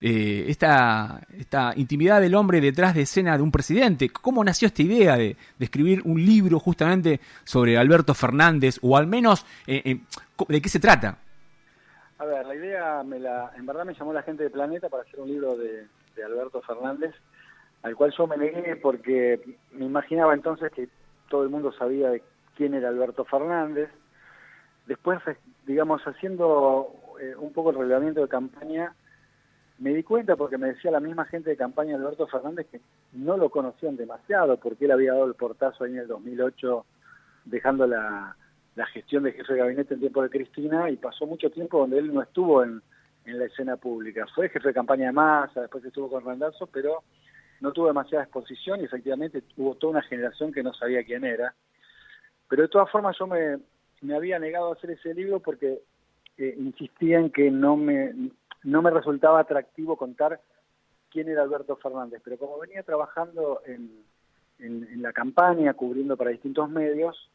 esta intimidad del hombre detrás de escena de un presidente. ¿Cómo nació esta idea de escribir un libro justamente sobre Alberto Fernández? O al menos, ¿de qué se trata? A ver, la idea en verdad me llamó la gente de Planeta para hacer un libro de Alberto Fernández, al cual yo me negué porque me imaginaba entonces que todo el mundo sabía de quién era Alberto Fernández. Después, digamos, haciendo un poco el relevamiento de campaña, me di cuenta porque me decía la misma gente de campaña de Alberto Fernández que no lo conocían demasiado porque él había dado el portazo ahí en el 2008 dejando la gestión de jefe de gabinete en tiempo de Cristina y pasó mucho tiempo donde él no estuvo en la escena pública. Fue jefe de campaña de Massa, después estuvo con Randazzo, pero no tuvo demasiada exposición y efectivamente hubo toda una generación que no sabía quién era. Pero de todas formas yo me había negado a hacer ese libro porque insistía en que no me resultaba atractivo contar quién era Alberto Fernández. Pero como venía trabajando en la campaña, cubriendo para distintos medios,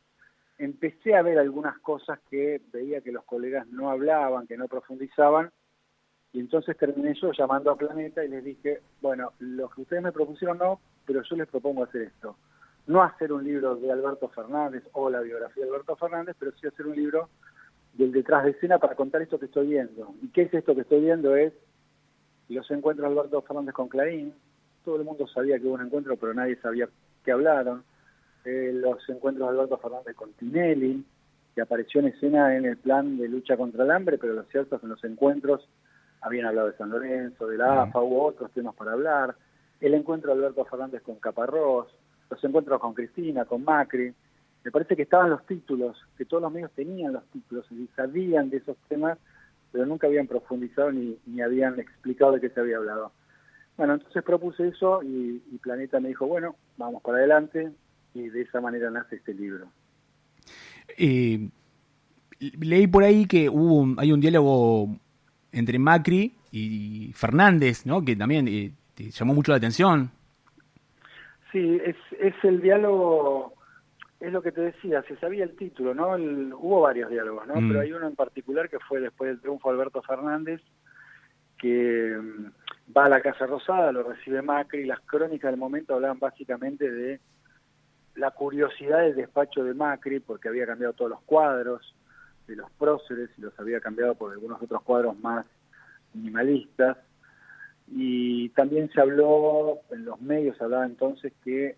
empecé a ver algunas cosas que veía que los colegas no hablaban, que no profundizaban, y entonces terminé yo llamando a Planeta y les dije, bueno, lo que ustedes me propusieron no, pero yo les propongo hacer esto. No hacer un libro de Alberto Fernández o la biografía de Alberto Fernández, pero sí hacer un libro del detrás de escena para contar esto que estoy viendo. ¿Y qué es esto que estoy viendo? Es los encuentros de Alberto Fernández con Clarín. Todo el mundo sabía que hubo un encuentro, pero nadie sabía qué hablaron. Los encuentros de Alberto Fernández con Tinelli, que apareció en escena en el plan de lucha contra el hambre, pero lo cierto es que en los encuentros habían hablado de San Lorenzo, de la AFA, hubo otros temas para hablar. El encuentro de Alberto Fernández con Caparrós, los encuentros con Cristina, con Macri. Me parece que estaban los títulos, que todos los medios tenían los títulos y sabían de esos temas, pero nunca habían profundizado ni habían explicado de qué se había hablado. Bueno, entonces propuse eso y Planeta me dijo, bueno, vamos para adelante, y de esa manera nace este libro. Leí por ahí que hay un diálogo entre Macri y Fernández, ¿no? Que también te llamó mucho la atención. Sí, es el diálogo, es lo que te decía, se sabía el título, ¿no? Hubo varios diálogos, ¿no? Pero hay uno en particular que fue después del triunfo de Alberto Fernández, que va a la Casa Rosada, lo recibe Macri, y las crónicas del momento hablaban básicamente de la curiosidad del despacho de Macri, porque había cambiado todos los cuadros de los próceres y los había cambiado por algunos otros cuadros más minimalistas. Y también se habló, en los medios se hablaba entonces que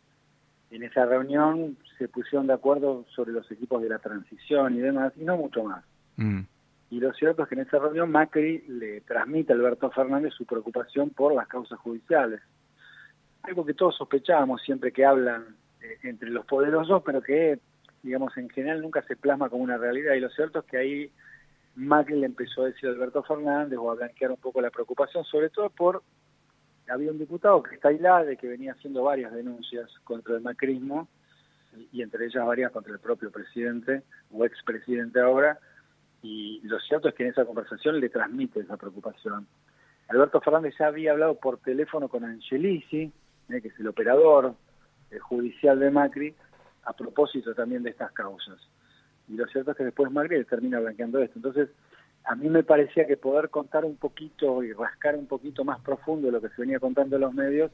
en esa reunión se pusieron de acuerdo sobre los equipos de la transición y demás, y no mucho más. Y lo cierto es que en esa reunión Macri le transmite a Alberto Fernández su preocupación por las causas judiciales. Algo que todos sospechábamos siempre que hablan entre los poderosos, pero que, digamos, en general nunca se plasma como una realidad. Y lo cierto es que ahí Macri le empezó a decir a Alberto Fernández o a blanquear un poco la preocupación, sobre todo había un diputado que está Tailade, que venía haciendo varias denuncias contra el macrismo, y entre ellas varias contra el propio presidente o expresidente ahora, y lo cierto es que en esa conversación le transmite esa preocupación. Alberto Fernández ya había hablado por teléfono con Angelici, que es el operador judicial de Macri, a propósito también de estas causas. Y lo cierto es que después Macri termina blanqueando esto. Entonces, a mí me parecía que poder contar un poquito y rascar un poquito más profundo de lo que se venía contando en los medios,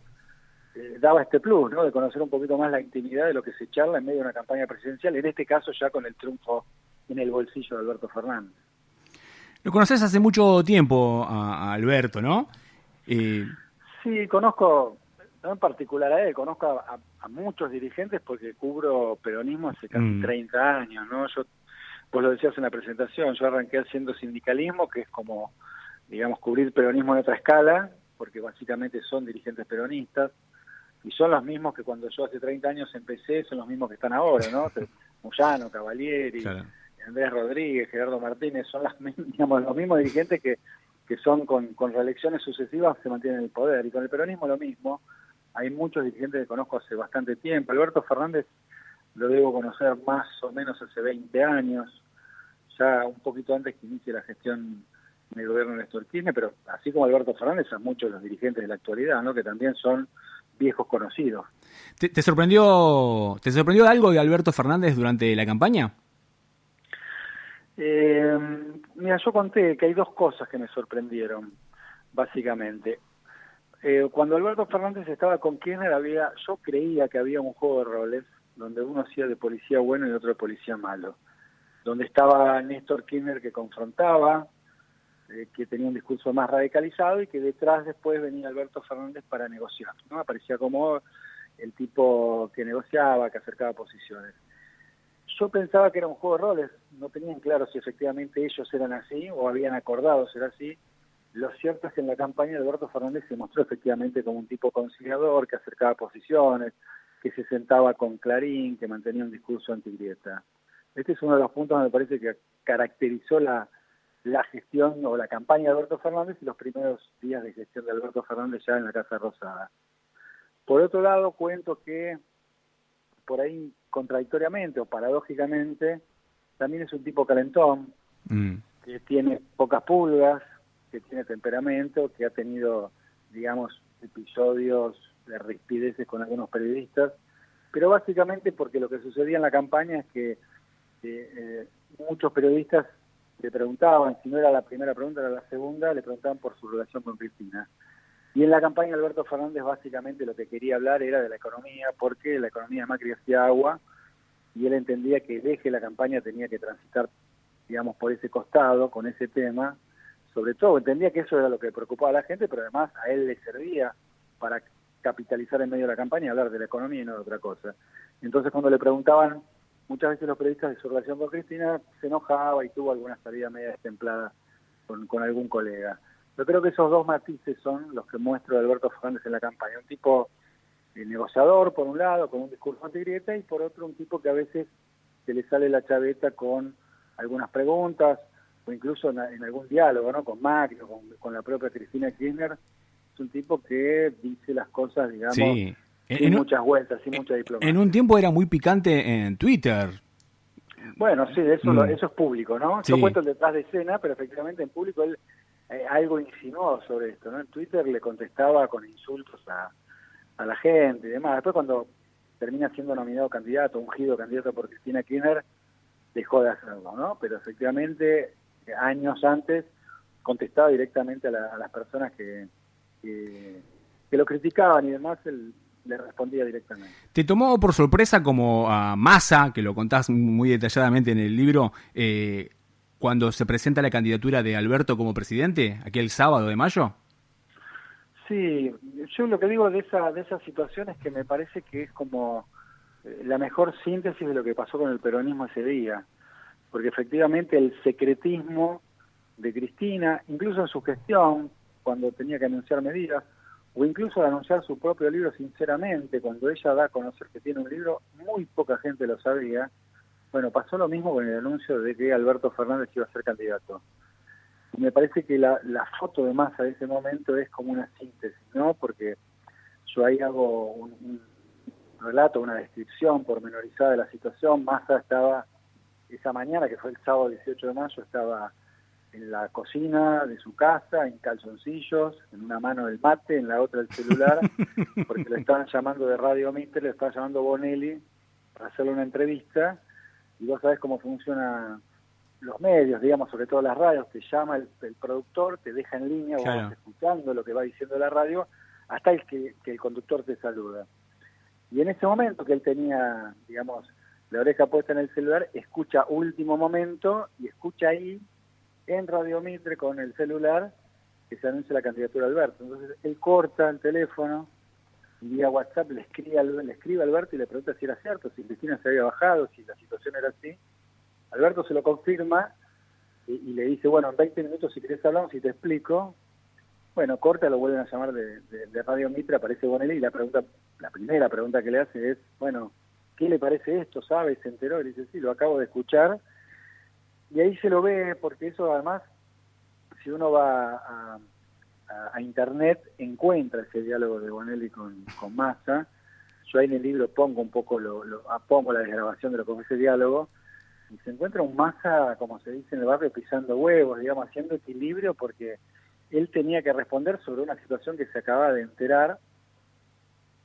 daba este plus, ¿no? De conocer un poquito más la intimidad de lo que se charla en medio de una campaña presidencial, en este caso ya con el triunfo en el bolsillo de Alberto Fernández. Lo conoces hace mucho tiempo a Alberto, ¿no? Sí, conozco, no en particular a él, conozco a muchos dirigentes porque cubro peronismo hace casi 30 años, ¿no? Vos lo decías en la presentación, yo arranqué haciendo sindicalismo, que es como, digamos, cubrir peronismo en otra escala, porque básicamente son dirigentes peronistas, y son los mismos que cuando yo hace 30 años empecé, son los mismos que están ahora, ¿no? Moyano, Cavalieri, claro. Andrés Rodríguez, Gerardo Martínez, son digamos, los mismos dirigentes que son con reelecciones sucesivas se mantienen en el poder, y con el peronismo lo mismo. Hay muchos dirigentes que conozco hace bastante tiempo. Alberto Fernández lo debo conocer más o menos hace 20 años, ya un poquito antes que inicie la gestión en el gobierno de Néstor Kirchner, pero así como Alberto Fernández, a muchos de los dirigentes de la actualidad, ¿no? Que también son viejos conocidos. ¿Te sorprendió algo de Alberto Fernández durante la campaña? Mira, yo conté que hay dos cosas que me sorprendieron. básicamente. Cuando Alberto Fernández estaba con Kirchner, yo creía que había un juego de roles donde uno hacía de policía bueno y otro de policía malo, donde estaba Néstor Kirchner que confrontaba, que tenía un discurso más radicalizado, y que detrás después venía Alberto Fernández para negociar, ¿no? Aparecía como el tipo que negociaba, que acercaba posiciones. Yo pensaba que era un juego de roles, no tenían claro si efectivamente ellos eran así o habían acordado ser así. Lo cierto es que en la campaña de Alberto Fernández se mostró efectivamente como un tipo conciliador, que acercaba posiciones, que se sentaba con Clarín, que mantenía un discurso antigrieta. Este es uno de los puntos que me parece que caracterizó la gestión o la campaña de Alberto Fernández y los primeros días de gestión de Alberto Fernández ya en la Casa Rosada. Por otro lado, cuento que por ahí contradictoriamente o paradójicamente también es un tipo calentón, que tiene pocas pulgas, que tiene temperamento, que ha tenido, digamos, episodios de rispideces con algunos periodistas, pero básicamente porque lo que sucedía en la campaña es que muchos periodistas le preguntaban, si no era la primera pregunta, era la segunda, le preguntaban por su relación con Cristina. Y en la campaña Alberto Fernández básicamente lo que quería hablar era de la economía, porque la economía de Macri hacía agua, y él entendía que el eje de la campaña tenía que transitar, digamos, por ese costado, con ese tema. Sobre todo entendía que eso era lo que preocupaba a la gente, pero además a él le servía para capitalizar en medio de la campaña y hablar de la economía y no de otra cosa. Entonces cuando le preguntaban muchas veces los periodistas de su relación con Cristina, se enojaba y tuvo alguna salida media destemplada con algún colega. Yo creo que esos dos matices son los que muestra Alberto Fernández en la campaña. Un tipo negociador, por un lado, con un discurso antigrieta, y por otro un tipo que a veces se le sale la chaveta con algunas preguntas, o incluso en algún diálogo, ¿no? Con Macri o con la propia Cristina Kirchner. Es un tipo que dice las cosas, digamos, Sí. sin muchas vueltas, sin mucha diplomacia. En un tiempo era muy picante en Twitter. Bueno, sí, eso es público, ¿no? Sí. Yo cuento el detrás de escena, pero efectivamente en público él algo insinuó sobre esto, ¿no? En Twitter le contestaba con insultos a la gente y demás. Después cuando termina siendo nominado candidato, ungido candidato por Cristina Kirchner, dejó de hacerlo, ¿no? Pero efectivamente, años antes, contestaba directamente a las personas que lo criticaban y demás, él le respondía directamente. ¿Te tomó por sorpresa como a Massa, que lo contás muy detalladamente en el libro, cuando se presenta la candidatura de Alberto como presidente, aquel sábado de mayo? Sí, yo lo que digo de esa situación es que me parece que es como la mejor síntesis de lo que pasó con el peronismo ese día, porque efectivamente el secretismo de Cristina, incluso en su gestión, cuando tenía que anunciar medidas, o incluso al anunciar su propio libro sinceramente, cuando ella da a conocer que tiene un libro, muy poca gente lo sabía. Bueno, pasó lo mismo con el anuncio de que Alberto Fernández iba a ser candidato. Y me parece que la foto de Massa de ese momento es como una síntesis, ¿no? Porque yo ahí hago un relato, una descripción pormenorizada de la situación. Massa estaba, esa mañana, que fue el sábado 18 de mayo, estaba en la cocina de su casa, en calzoncillos, en una mano el mate, en la otra el celular, porque le estaban llamando de Radio Mitre, le estaba llamando Bonelli para hacerle una entrevista, y vos sabés cómo funcionan los medios, digamos, sobre todo las radios. Te llama el productor, te deja en línea, vos vas escuchando lo que va diciendo la radio, hasta que el conductor te saluda. Y en ese momento que él tenía, digamos, la oreja puesta en el celular, escucha Último Momento, y escucha ahí, en Radio Mitre, con el celular, que se anuncia la candidatura de Alberto. Entonces él corta el teléfono y vía WhatsApp le escribe a Alberto y le pregunta si era cierto, si Cristina se había bajado, si la situación era así. Alberto se lo confirma y le dice, bueno, en 20 minutos si querés hablamos y te explico. Bueno, corta, lo vuelven a llamar de Radio Mitre, aparece Bonelli, y la primera pregunta que le hace es, bueno, ¿qué le parece esto? ¿Sabe? ¿Se enteró? Y le dice, sí, lo acabo de escuchar. Y ahí se lo ve, porque eso además, si uno va a internet, encuentra ese diálogo de Bonelli con Massa. Yo ahí en el libro pongo un poco, pongo la desgrabación de lo que fue ese diálogo, y se encuentra un Massa, como se dice en el barrio, pisando huevos, digamos, haciendo equilibrio, porque él tenía que responder sobre una situación que se acababa de enterar,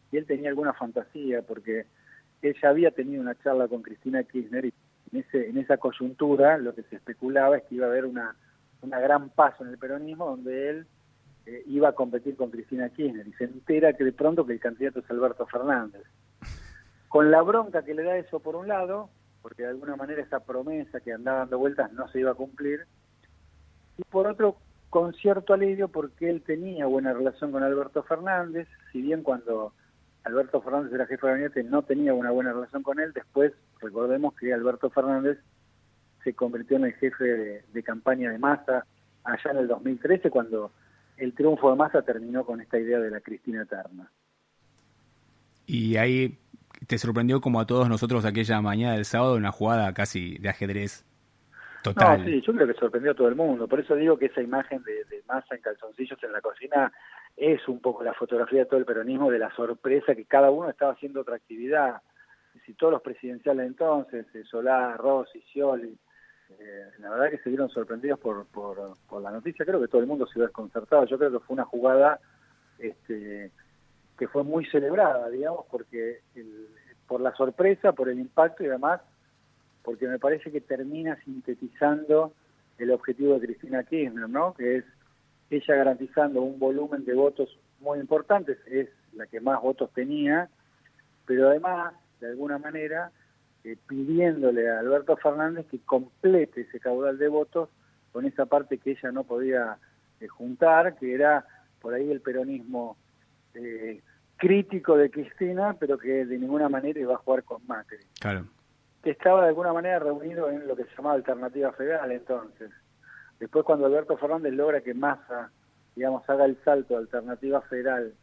y él tenía alguna fantasía, porque él ya había tenido una charla con Cristina Kirchner, y en esa coyuntura lo que se especulaba es que iba a haber una gran paso en el peronismo, donde él iba a competir con Cristina Kirchner y se entera que de pronto que el candidato es Alberto Fernández. Con la bronca que le da eso por un lado, porque de alguna manera esa promesa que andaba dando vueltas no se iba a cumplir, y por otro, con cierto alivio porque él tenía buena relación con Alberto Fernández, si bien cuando Alberto Fernández era jefe de gabinete no tenía una buena relación con él, después recordemos que Alberto Fernández se convirtió en el jefe de campaña de Massa allá en el 2013, cuando el triunfo de Massa terminó con esta idea de la Cristina eterna. Y ahí te sorprendió, como a todos nosotros, aquella mañana del sábado, una jugada casi de ajedrez total. No, sí, yo creo que sorprendió a todo el mundo. Por eso digo que esa imagen de Massa en calzoncillos en la cocina es un poco la fotografía de todo el peronismo, de la sorpresa que cada uno estaba haciendo otra actividad. Si todos los presidenciales entonces, Solá, Rossi, Scioli, la verdad que se vieron sorprendidos por la noticia. Creo que todo el mundo se vio desconcertado. Yo creo que fue una jugada que fue muy celebrada, digamos, porque por la sorpresa, por el impacto y además porque me parece que termina sintetizando el objetivo de Cristina Kirchner, ¿no? Que es ella garantizando un volumen de votos muy importantes, es la que más votos tenía, pero además, de alguna manera, pidiéndole a Alberto Fernández que complete ese caudal de votos con esa parte que ella no podía juntar, que era por ahí el peronismo crítico de Cristina, pero que de ninguna manera iba a jugar con Macri. Claro. Que estaba de alguna manera reunido en lo que se llamaba Alternativa Federal entonces. Después cuando Alberto Fernández logra que Massa, digamos, haga el salto de Alternativa Federal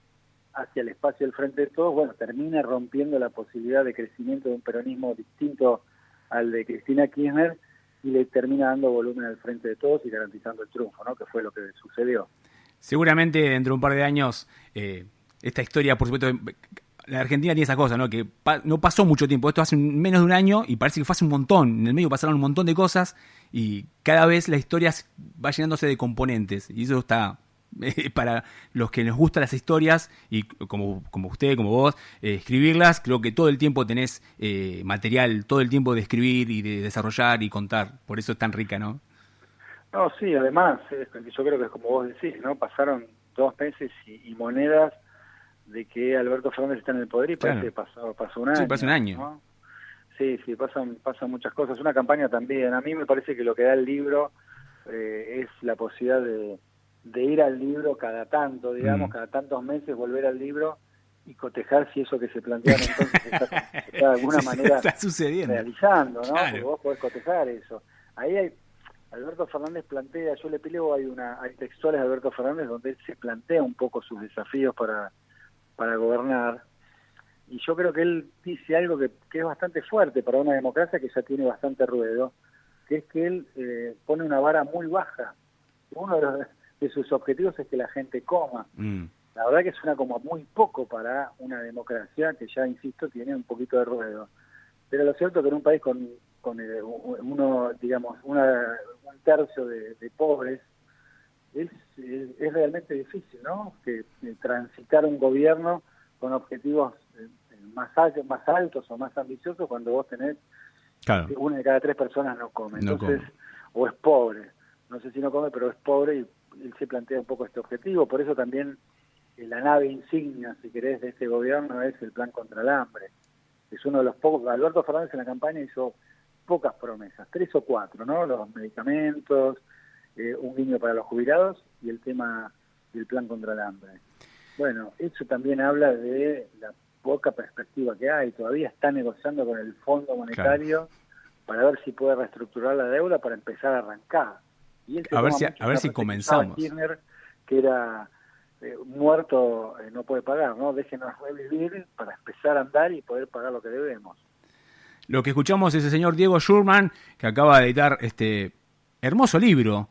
hacia el espacio del Frente de Todos, bueno, termina rompiendo la posibilidad de crecimiento de un peronismo distinto al de Cristina Kirchner y le termina dando volumen al Frente de Todos y garantizando el triunfo, ¿no? Que fue lo que sucedió. Seguramente dentro de un par de años esta historia, por supuesto, la Argentina tiene esa cosa, ¿no? Que no pasó mucho tiempo, esto hace menos de un año y parece que fue hace un montón, en el medio pasaron un montón de cosas y cada vez la historia va llenándose de componentes y eso está para los que les gustan las historias y como usted, como vos, escribirlas, creo que todo el tiempo tenés material, todo el tiempo de escribir y de desarrollar y contar, por eso es tan rica, ¿no? No, sí, además, yo creo que es como vos decís, ¿no? Pasaron 2 meses y monedas de que Alberto Fernández está en el poder y parece claro. que pasó un año. Sí, pasó un año. ¿no? Sí, pasan muchas cosas. Una campaña también. A mí me parece que lo que da el libro es la posibilidad de ir al libro cada tanto, digamos, cada tantos meses, volver al libro y cotejar si eso que se plantearon entonces está de alguna manera está sucediendo, realizando, ¿no? Claro. Porque vos podés cotejar eso. Ahí Alberto Fernández plantea, yo le peleo, hay textuales de Alberto Fernández donde él se plantea un poco sus desafíos para gobernar, y yo creo que él dice algo que es bastante fuerte para una democracia que ya tiene bastante ruedo, que es que él pone una vara muy baja. Uno de sus objetivos es que la gente coma. La verdad que suena como muy poco para una democracia que ya, insisto, tiene un poquito de ruedo. Pero lo cierto es que en un país con uno, digamos, un tercio de pobres, es realmente difícil, ¿no? Que transitar un gobierno con objetivos más altos o más ambiciosos cuando vos tenés claro. que 1 de cada 3 personas no come. Entonces, come. O es pobre. No sé si no come, pero es pobre y él se plantea un poco este objetivo. Por eso también la nave insignia, si querés, de este gobierno es el plan contra el hambre. Es uno de los pocos. Alberto Fernández en la campaña hizo pocas promesas, 3 o 4, ¿no? Los medicamentos, un guiño para los jubilados y el tema del plan contra el hambre. Bueno, eso también habla de la poca perspectiva que hay. Todavía está negociando con el Fondo Monetario para ver si puede reestructurar la deuda para empezar a arrancar. Y él a ver si comenzamos. Kirchner, que era muerto, no puede pagar, ¿no? Déjenos revivir para empezar a andar y poder pagar lo que debemos. Lo que escuchamos es el señor Diego Schurman, que acaba de editar este hermoso libro,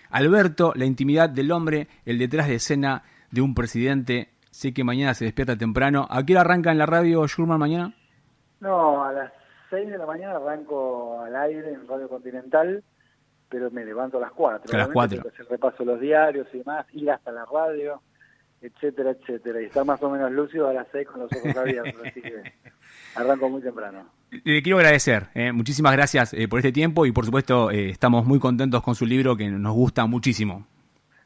Alberto, la intimidad del hombre, el detrás de escena de un presidente. Sé que mañana se despierta temprano. ¿A qué hora arranca en la radio Schurman mañana? No, a las 6 de la mañana arranco al aire en Radio Continental, pero me levanto a las 4. A las 4. Tengo que hacer repaso de los diarios y demás, ir hasta la radio, etcétera, etcétera. Y estar más o menos lúcido a las 6 con los ojos abiertos, así que arranco muy temprano. Le quiero agradecer, muchísimas gracias por este tiempo y por supuesto estamos muy contentos con su libro que nos gusta muchísimo.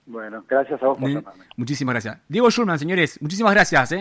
Bueno, gracias a vos por llamarme. Muchísimas gracias. Diego Schulman, señores, muchísimas gracias.